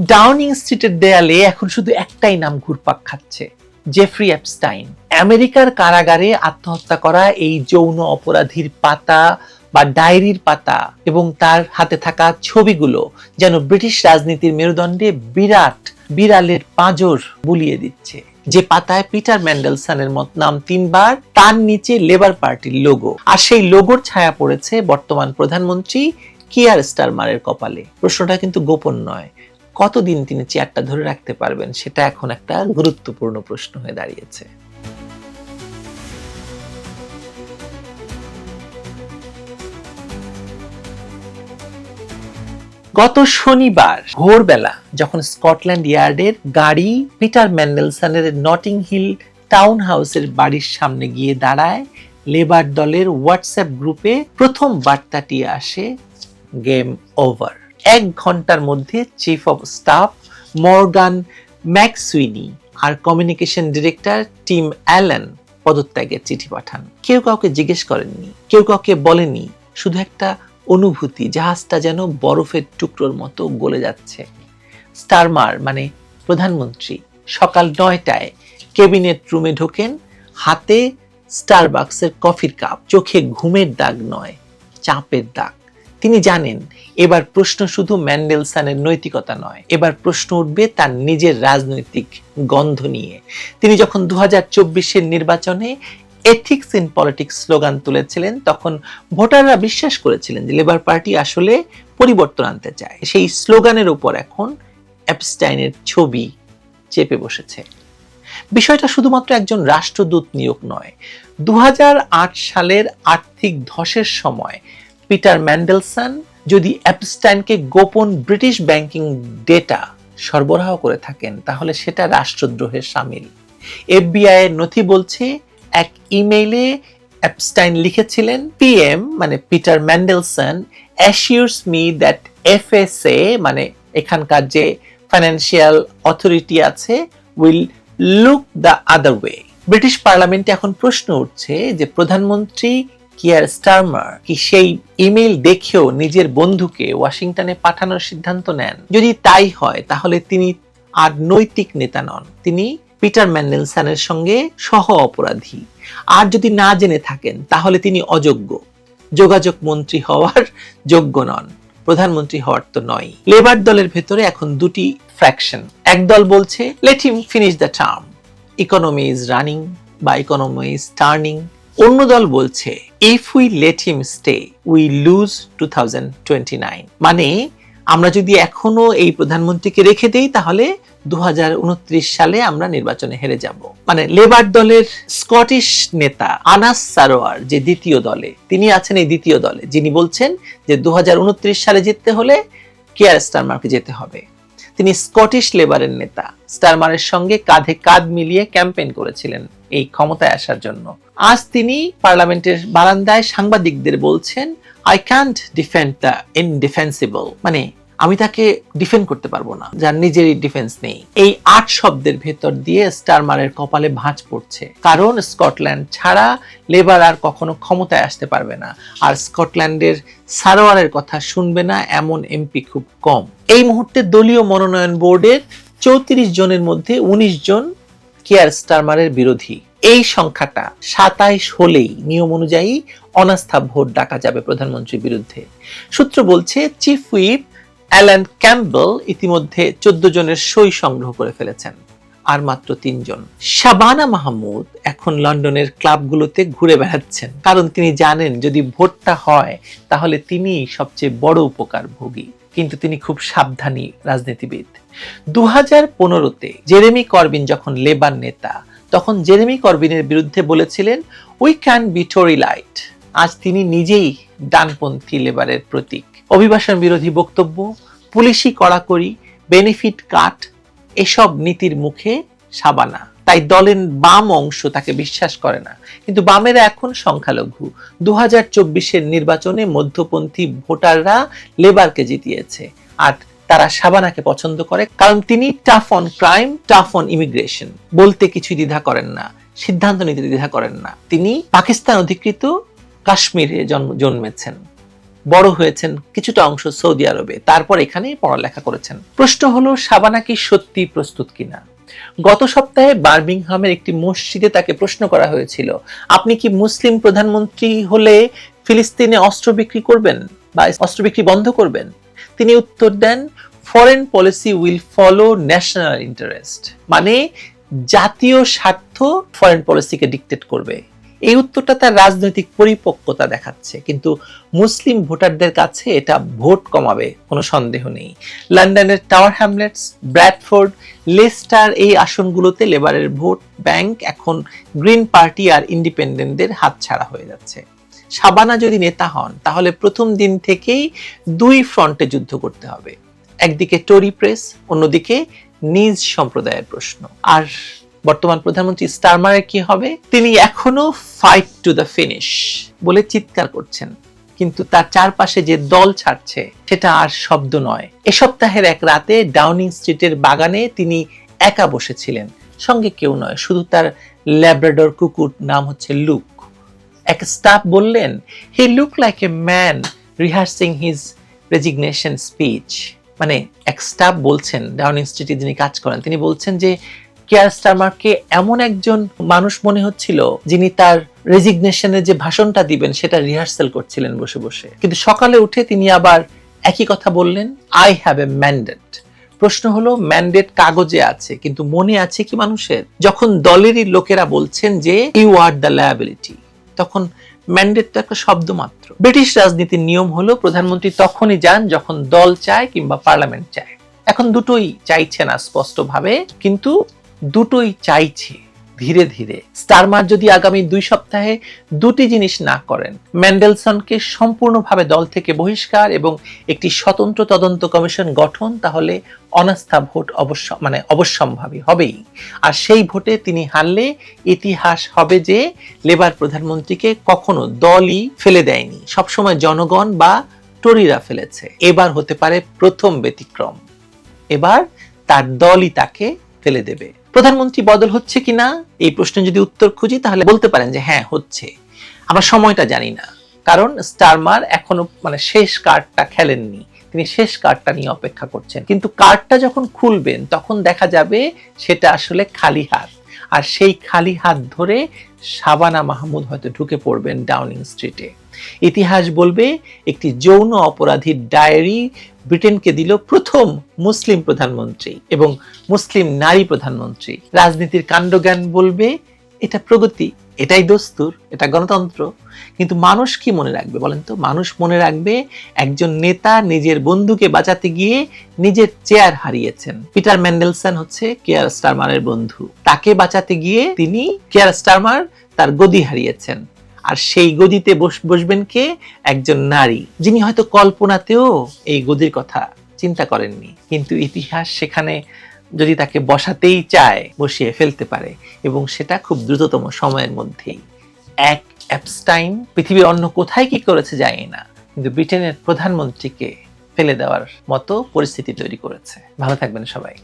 Downing স্ট্রিটের দেয়ালে এখন শুধু একটাই নাম ঘুরপাক খাচ্ছে, জেফ্রি এপস্টাইন। আমেরিকার কারাগারে আত্মহত্যা করা এই যৌন অপরাধীর পাতা বা ডায়েরির পাতা এবং তার হাতে থাকা ছবিগুলো যেন ব্রিটিশ রাজনীতির মেরুদণ্ডে বিরাট বিড়ালের পাঁজর বুলিয়ে দিচ্ছে। যে পাতায় পিটার ম্যান্ডেলসনের নাম 3 বার, তার নিচে লেবার পার্টির লোগো, আর সেই লোগোর ছায়া পড়েছে বর্তমান প্রধানমন্ত্রী কিয়ার স্টারমারের কপালে। প্রশ্নটা কিন্তু গোপন নয়, কতদিন তিনি চেয়ারটা ধরে রাখতে পারবেন সেটা এখন একটা গুরুত্বপূর্ণ প্রশ্ন হয়ে দাঁড়িয়েছে। গত শনিবার ভোরবেলা যখন স্কটল্যান্ড ইয়ার্ডের গাড়ি পিটার ম্যান্ডেলসনের নটিং হিল টাউন হাউসের বাড়ির সামনে গিয়ে দাঁড়ায়, লেবার দলের হোয়াটসঅ্যাপ গ্রুপে প্রথম বার্তাটি আসে, গেম ওভার। 1 ঘন্টার মধ্যে chief of staff Morgan McSweeney আর কমিউনিকেশন ডিরেক্টর টিম অ্যালেন পদত্যাগের চিঠি পাঠান। কেউ কাউকে জিজ্ঞেস করেননি, কেউ কাউকে বলেনি, শুধু একটা অনুভূতি, জাহাজটা যেন বরফের টুকরোর মতো গলে যাচ্ছে। স্টারমার মানে প্রধানমন্ত্রী সকাল 9টায় ক্যাবিনেট রুমে ঢোকেন, হাতে স্টারবাকসের কফির কাপ, চোখে ঘুমের দাগ নয়, চাপের দাগ। তিনি জানেন এবার প্রশ্ন শুধু ম্যান্ডেলসনের নৈতিকতা নয়, এবার প্রশ্ন উঠবে তার নিজের রাজনৈতিক গন্ধ নিয়ে। তিনি যখন 2024-এর নির্বাচনে এথিক্স ইন পলিটিক্স স্লোগান তুলেছিলেন, তখন ভোটাররা বিশ্বাস করেছিলেন যে লেবার পার্টি আসলে পরিবর্তন আনতে চায়। সেই স্লোগানের উপর এখন এপস্টাইনের ছবি চেপে বসেছে। বিষয়টা শুধুমাত্র একজন রাষ্ট্রদূত নিয়োগ নয়। 2008 সালের আর্থিক ধসের সময় পিটার ম্যান্ডেলসন যদি এপস্টাইনকে গোপন ব্রিটিশ ব্যাংকিং ডেটা সরবরাহ করে থাকেন, তাহলে সেটা রাষ্ট্রদ্রোহের শামিল। এফবিআই এর নথি বলছে, এক ইমেইলে এপস্টাইন লিখেছিলেন, পিএম মানে Peter Mandelson assures me that FSA মানে এখানকার যে ফাইন্যান্সিয়াল অথরিটি আছে will look the other way. British পার্লামেন্টে এখন প্রশ্ন উঠছে যে প্রধানমন্ত্রী কিয়ার স্টারমার কি সেই ইমেইল দেখেও নিজের বন্ধুকে ওয়াশিংটনে পাঠানোর সিদ্ধান্ত নেন? যদি তাই হয় তাহলে তিনি আর নৈতিক নেতা নন, তিনি পিটার ম্যান্ডেলসনের সঙ্গে সহ অপরাধী। আর যদি না জেনে থাকেন তাহলে তিনি অযোগ্য, যোগাযোগ মন্ত্রী হওয়ার যোগ্য নন, প্রধানমন্ত্রী হওয়ার তো নয়। লেবার দলের ভেতরে এখন দুটি ফ্র্যাকশন। এক দল বলছে let him finish the term, economy is running বা ইকোনমি ইজ টার্নিং। অন্য দল বলছে if we let him stay we loose 2029, মানে আমরা যদি এখনো এই প্রধানমন্ত্রীকে রেখে দেই তাহলে 2029 সালে আমরা নির্বাচনে হেরে যাব। মানে লেবার দলের স্কটিশ নেতা আনাস সারোয়ার যে দ্বিতীয় দলে, তিনি আছেন এই দ্বিতীয় দলে, যিনি বলছেন যে 2029 সালে জিততে হলে কিয়ার স্টারমারকে যেতে হবে। তিনি স্কটিশ লেবারের নেতা, স্টারমারের সঙ্গে কাঁধে কাঁধ মিলিয়ে ক্যাম্পেইন করেছিলেন এই ক্ষমতায় আসার জন্য। আজ তিনি পার্লামেন্টের বারান্দায় সাংবাদিকদের বলছেন, আই ক্যান্ট ডিফেন্ড দ্য ইনডিফেন্সিবল, মানে আমি তাকে ডিফেন্ড করতে পারবো না যার নিজেরই ডিফেন্স নেই। এই 8 শব্দের ভেতর দিয়ে স্টারমারের কপালে ভাঁজ পড়ছে, কারণ স্কটল্যান্ড ছাড়া লেবার আর কখনো ক্ষমতায় আসতে পারবে না, আর স্কটল্যান্ডের সারোয়ারের কথা শুনবে না এমন এমপি খুব কম। এই মুহূর্তে দলীয় মনোনয়ন বোর্ডের 34 জনের মধ্যে 19 জন কিয়ার স্টারমারের বিরোধী। এই সংখ্যাটা 27 হলেই নিয়ম অনুযায়ী অনাস্থা ভোট ডাকা যাবে প্রধানমন্ত্রীর বিরুদ্ধে। সূত্র বলছে চিফ হুইপ অ্যালান ক্যাম্পবেল ইতিমধ্যে 14 জনের সই সংগ্রহ করে ফেলেছেন, আর মাত্র 3 জন। শাবানা মাহমুদ এখন লন্ডনের ক্লাবগুলোতে ঘুরে বেড়াচ্ছেন, কারণ তিনি জানেন যদি ভোটটা হয় তাহলে তিনি সবচেয়ে বড় উপকারভোগী। কিন্তু তিনি খুব সাবধানী রাজনীতিবিদ। 2015-তে জেরেমি করবিন যখন লেবার নেতা, তখন জেরেমি করবিনের বিরুদ্ধে বলেছিলেন উই ক্যান বি টরি লাইট। আজ তিনি নিজেই ডানপন্থী লেবারের প্রতীক। অভিবাসন বিরোধী বক্তব্য, পুলিশি কড়াকড়ি, বেনিফিট কাট, এসব নীতির মুখে শাবানা। তাই দলের বাম অংশ তাকে বিশ্বাস করে না, কিন্তু বামেরা এখন সংখ্যালঘু। 2024-এর নির্বাচনে মধ্যপন্থী ভোটাররা লেবারকে জিতিয়েছে, আর তারা শাবানাকে পছন্দ করে, কারণ তিনি tough on crime, tough on immigration, বলতে কিছু দ্বিধা করেন না, সিদ্ধান্ত নিতে দ্বিধা করেন না। তিনি পাকিস্তান অধিকৃত কাশ্মীরে জন্মেছেন, বড় হয়েছেন কিছুটা অংশ সৌদি আরবে, তারপর এখানেই পড়ালেখা করেছেন। প্রশ্ন হলো শাবানা কি সত্যি প্রস্তুত কিনা। গত সপ্তাহে বার্মিংহামের একটি মসজিদে তাকে প্রশ্ন করা হয়েছিল, আপনি কি মুসলিম প্রধানমন্ত্রী হলে ফিলিস্তিনে অস্ত্র বিক্রি করবেন বা অস্ত্র বিক্রি বন্ধ করবেন? তিনি উত্তর দেন, foreign policy will follow national interest, মানে জাতীয় স্বার্থ ফরেন পলিসিকে ডিকটেট করবে। এই উত্তরটা তার রাজনৈতিক পরিপক্কতা দেখাচ্ছে, কিন্তু মুসলিম ভোটারদের কাছে এটা ভোট কমাবে কোনো সন্দেহ নেই। লন্ডনের টাওয়ার হ্যামলেটস, ব্র্যাডফোর্ড, লেস্টার এই আসনগুলোতে লেবারের ভোট ব্যাংক এখন গ্রিন পার্টি আর ইন্ডিপেন্ডেন্টদের হাতছাড়া হয়ে যাচ্ছে। শাবানা যদি নেতা হন তাহলে প্রথম দিন থেকেই দুই ফ্রন্টে যুদ্ধ করতে হবে, একদিকে টরি প্রেস, অন্যদিকে নিজ সম্প্রদায়ের প্রশ্ন। আর বর্তমান প্রধানমন্ত্রী স্টারমারের কি হবে? তিনি এখনো ফাইট টু দ্য ফিনিশ বলে চিৎকার করছেন, কিন্তু তার চারপাশে যে দল ছাড়ছে সেটা আর শব্দ নয়। এ সপ্তাহের এক রাতে ডাউনিং স্ট্রিটের বাগানে তিনি একা বসেছিলেন, সঙ্গে কেউ নয়, শুধু তার ল্যাব্রাডর কুকুর, নাম হচ্ছে লুক। এক স্টাফ বললেন, he look like a man rehearsing his resignation speech. মানে এক স্টাফ বলছেন, ডাউনিং স্ট্রিটে যিনি কাজ করেন, তিনি বলছেন যে কিয়ার স্টারমারকে এমন একজন মানুষ মনে হচ্ছিল যিনি তার রেজিগনেশনের যে ভাষণটা দিবেন সেটা রিহার্সাল করছিলেন বসে বসে। কিন্তু সকালে উঠে তিনি আবার একই কথা বললেন, আই হ্যাভ এ ম্যান্ডেট। প্রশ্ন হলো, ম্যান্ডেট কাগজে আছে কিন্তু মনে আছে কি মানুষের? যখন দলেরই লোকেরা বলছেন যে ইউ আর দ্য লায়াবিলিটি, তখন ম্যান্ডেট তো একটা শব্দ মাত্র। ব্রিটিশ রাজনীতির নিয়ম হলো প্রধানমন্ত্রী তখনই যান যখন দল চায় কিংবা পার্লামেন্ট চায়। এখন দুটোই চাইছে না স্পষ্টভাবে, কিন্তু দুটোই চাইছে ধীরে ধীরে। স্টারমার যদি আগামী 2 সপ্তাহে দুটি জিনিস না করেন, ম্যান্ডেলসনকে সম্পূর্ণভাবে দল থেকে বহিষ্কার এবং একটি স্বতন্ত্র তদন্ত কমিশন গঠন, তাহলে অনাস্থা ভোট অবশ্যম্ভাবী হবেই। আর সেই ভোটে তিনি হারলে ইতিহাস হবে যে লেবার প্রধানমন্ত্রীকে কখনো দলই ফেলে দেয়নি, সবসময় জনগণ বা টরিরা ফেলেছে। এবার হতে পারে প্রথম ব্যতিক্রম, এবার তার দলই তাকে ফেলে দেবে। প্রধানমন্ত্রী বদল হচ্ছে কিনা এই প্রশ্নের যদি উত্তর খুঁজি তাহলে বলতে পারেন যে হ্যাঁ হচ্ছে, আমরা সময়টা জানি না, কারণ স্টারমার এখনো শেষ কার্ডটা খেলেননি, তিনি শেষ কার্ডটা নিয়ে অপেক্ষা করছেন। কিন্তু কার্ডটা যখন খুলবেন তখন দেখা যাবে সেটা আসলে খালি হাত, আর সেই খালি হাত ধরে শাবানা মাহমুদ হয়তো ঢুকে পড়বেন ডাউনিং স্ট্রিটে। ইতিহাস বলবে একটি যৌন অপরাধীর ডায়েরি ব্রিটেনকে দিল প্রথম মুসলিম প্রধানমন্ত্রী এবং মুসলিম নারী প্রধানমন্ত্রী। রাজনীতির কাণ্ডজ্ঞান বলবে এটা প্রগতি, এটাই দস্তুর, এটা গণতন্ত্র। কিন্তু মানুষ কি মনে রাখবে বলেন তো? মানুষ মনে রাখবে একজন নেতা নিজের বন্ধুকে বাঁচাতে গিয়ে নিজের চেয়ার হারিয়েছেন। পিটার ম্যান্ডেলসন হচ্ছে কিয়ার স্টারমারের বন্ধু, তাকে বাঁচাতে গিয়ে তিনি কিয়ার স্টারমার তার গদি হারিয়েছেন। আর সেই গদিতে বসবেন কে? একজন নারী, যিনি হয়তো কল্পনাতেও এই গদির কথা চিন্তা করেননি, কিন্তু ইতিহাস সেখানে যদি তাকে বসাতেই চায় বসিয়ে ফেলতে পারে, এবং সেটা খুব দ্রুততম সময়ের মধ্যেই। এক অ্যাপস্টাইন পৃথিবীর অন্য কোথায় কি করেছে জানি না, কিন্তু ব্রিটেনের প্রধানমন্ত্রীকে ফেলে দেওয়ার মতো পরিস্থিতি তৈরি করেছে। ভালো থাকবেন সবাই।